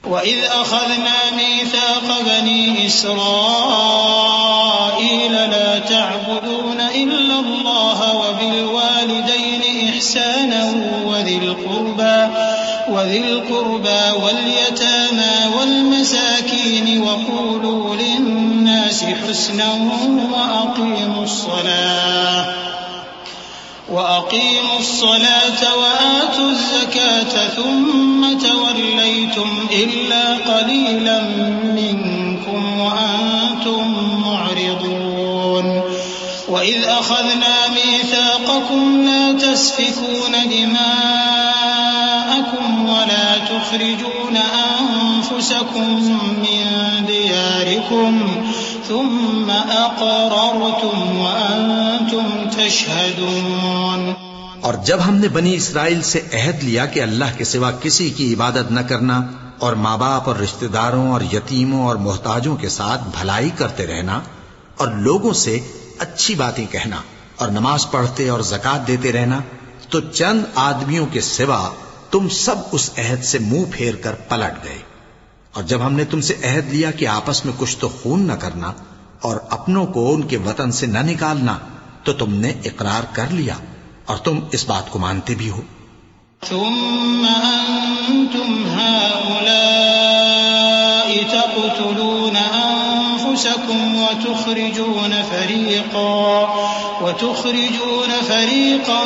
وَإِذْ أَخَذْنَا مِيثَاقَ بَنِي إِسْرَائِيلَ لَا تَعْبُدُونَ إِلَّا اللَّهَ وَبِالْوَالِدَيْنِ إِحْسَانًا وَذِي الْقُرْبَى وَالْيَتَامَى وَالْمَسَاكِينِ وَقُولُوا لِلنَّاسِ حُسْنًا وَأَقِيمُوا الصَّلَاةَ وَآتُوا الزَّكَاةَ ثُمَّ تَوَلَّيْتُمْ إِلَّا قَلِيلًا مِّنكُمْ وَأَنتُم مُّعْرِضُونَ وَإِذْ أَخَذْنَا مِيثَاقَكُمْ لَا تَسْفِكُونَ دِمَاءَكُمْ وَلَا تُخْرِجُونَ أَنفُسَكُم مِّن دِيَارِكُمْ ثُمَّ أَقْرَرْتُمْ وَأَنتُمْ تشهدون۔ اور جب ہم نے بنی اسرائیل سے عہد لیا کہ اللہ کے سوا کسی کی عبادت نہ کرنا اور ماں باپ اور رشتہ داروں اور یتیموں اور محتاجوں کے ساتھ بھلائی کرتے رہنا اور لوگوں سے اچھی باتیں کہنا اور نماز پڑھتے اور زکوٰۃ دیتے رہنا، تو چند آدمیوں کے سوا تم سب اس عہد سے منہ پھیر کر پلٹ گئے۔ اور جب ہم نے تم سے عہد لیا کہ آپس میں کچھ تو خون نہ کرنا اور اپنوں کو ان کے وطن سے نہ نکالنا، تو تم نے اقرار کر لیا اور تم اس بات کو مانتے بھی ہو۔ ثم أنتم هؤلاء تقتلون أنفسكم وتخرجون فريقا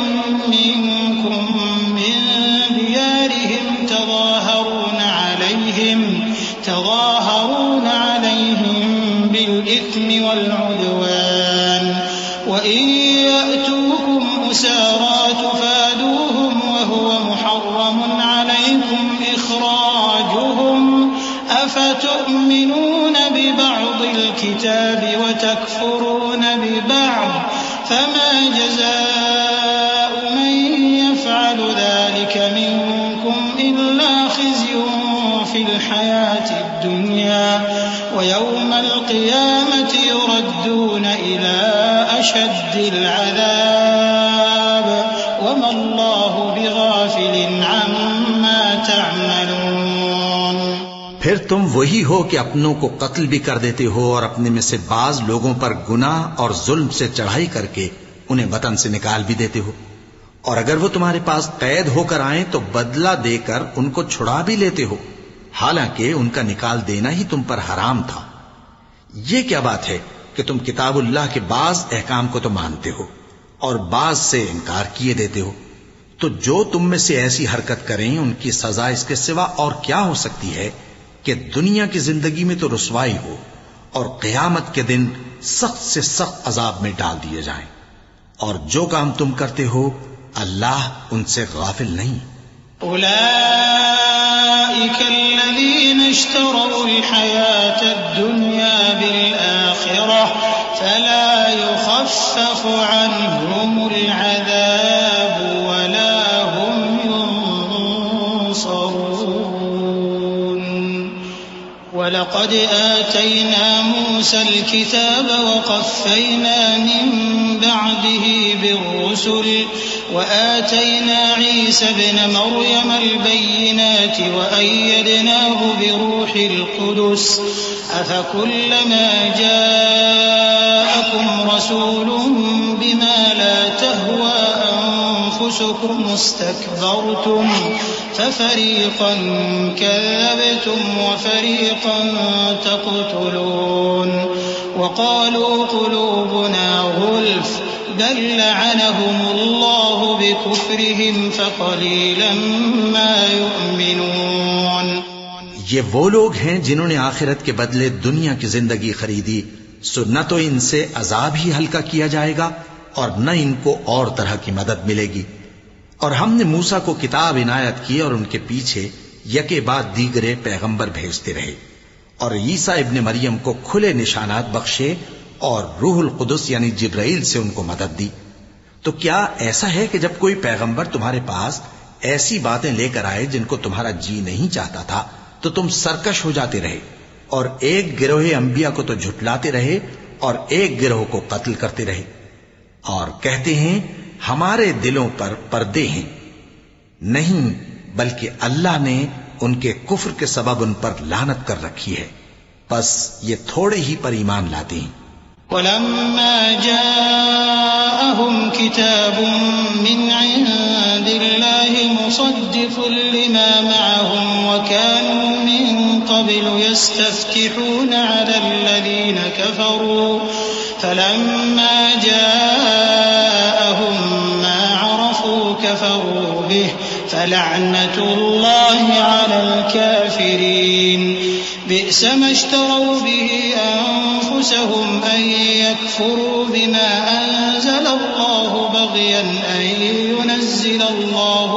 منكم من ديارهم تظاهرون عليهم بالإثم والعدوان وإن يأتوكم أسارى تفادوهم وهو محرم عليكم إخراجهم أفتؤمنون ببعض الكتاب وتكفرون ببعض فما جزاء من يفعل ذلك منكم إلا خزي في الحياة الدنيا ويوم القيامة يردون إلى أشد العذاب وما الله بغافل عما تعملون۔ پھر تم وہی ہو کہ اپنوں کو قتل بھی کر دیتے ہو اور اپنے میں سے بعض لوگوں پر گناہ اور ظلم سے چڑھائی کر کے انہیں وطن سے نکال بھی دیتے ہو، اور اگر وہ تمہارے پاس قید ہو کر آئیں تو بدلہ دے کر ان کو چھڑا بھی لیتے ہو، حالانکہ ان کا نکال دینا ہی تم پر حرام تھا۔ یہ کیا بات ہے کہ تم کتاب اللہ کے بعض احکام کو تو مانتے ہو اور بعض سے انکار کیے دیتے ہو؟ تو جو تم میں سے ایسی حرکت کریں ان کی سزا اس کے سوا اور کیا ہو سکتی ہے کہ دنیا کی زندگی میں تو رسوائی ہو اور قیامت کے دن سخت سے سخت عذاب میں ڈال دیے جائیں، اور جو کام تم کرتے ہو اللہ ان سے غافل نہیں۔ أولئك الذين اشتروا الحياة الدنيا بالآخرة فلا يخفف عنهم العذاب ولا هم ينصرون۔ ولقد آتينا موسى الكتاب وقفينا من بعده بالرسل وآتينا عيسى ابن مريم البينات وأيدناه بروح القدس أفكلما جاءكم رسول بما لا تهوى أنفسكم استكبرتم ففريقا كذبتم وفريقا تقتلون وقالوا قلوبنا غلف بل لعنهم الله بكفرهم فقليلا ما يؤمنون۔ یہ وہ لوگ ہیں جنہوں نے آخرت کے بدلے دنیا کی زندگی خریدی، سو نہ تو ان سے عذاب ہی ہلکا کیا جائے گا اور نہ ان کو اور طرح کی مدد ملے گی۔ اور ہم نے موسیٰ کو کتاب عنایت کی اور ان کے پیچھے یکے بعد دیگرے پیغمبر بھیجتے رہے، اور عیسیٰ ابن مریم کو کھلے نشانات بخشے اور روح القدس یعنی جبرائیل سے ان کو مدد دی۔ تو کیا ایسا ہے کہ جب کوئی پیغمبر تمہارے پاس ایسی باتیں لے کر آئے جن کو تمہارا جی نہیں چاہتا تھا تو تم سرکش ہو جاتے رہے، اور ایک گروہ انبیاء کو تو جھٹلاتے رہے اور ایک گروہ کو قتل کرتے رہے، اور کہتے ہیں ہمارے دلوں پر پردے ہیں؟ نہیں، بلکہ اللہ نے ان کے کفر کے سبب ان پر لعنت کر رکھی ہے، پس یہ تھوڑے ہی پر ایمان لاتے ہیں۔ وَلَمَّا جَاءَهُمْ كِتَابٌ مِّنْ عِندِ اللَّهِ مُصَدِّقٌ لِّمَا مَعَهُمْ وَكَانُوا مِن قَبْلُ يَسْتَفْتِحُونَ عَلَى الَّذِينَ كَفَرُوا فَلَمَّا جَاءَهُم مَّا عَرَفُوا كَفَرُوا بِهِ فَلَعْنَةُ اللَّهِ عَلَى الْكَافِرِينَ بئس ما اشتروا به أنفسهم أن يكفروا بما أنزل الله بغيا أن ينزل الله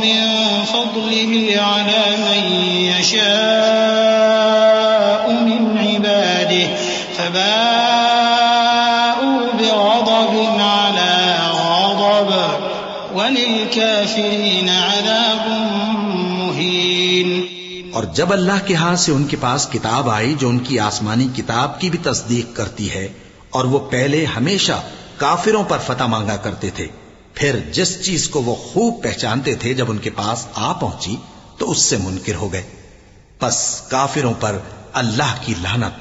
من فضله على من يشاء من عباده فباءوا بغضب على غضب وللكافرين عذاب مهين۔ اور جب اللہ کے ہاں سے ان کے پاس کتاب آئی جو ان کی آسمانی کتاب کی بھی تصدیق کرتی ہے، اور وہ پہلے ہمیشہ کافروں پر فتح مانگا کرتے تھے، پھر جس چیز کو وہ خوب پہچانتے تھے جب ان کے پاس آ پہنچی تو اس سے منکر ہو گئے، پس کافروں پر اللہ کی لعنت۔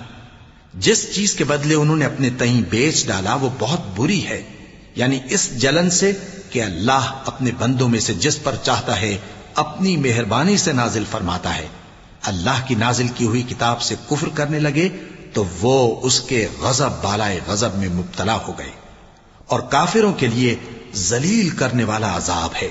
جس چیز کے بدلے انہوں نے اپنے تئیں بیچ ڈالا وہ بہت بری ہے، یعنی اس جلن سے کہ اللہ اپنے بندوں میں سے جس پر چاہتا ہے اپنی مہربانی سے نازل فرماتا ہے۔ اللہ کی نازل کی ہوئی کتاب سے کفر کرنے لگے تو وہ اس کے غضب بالائے غضب میں مبتلا ہو گئے، اور کافروں کے لیے ذلیل کرنے والا عذاب ہے۔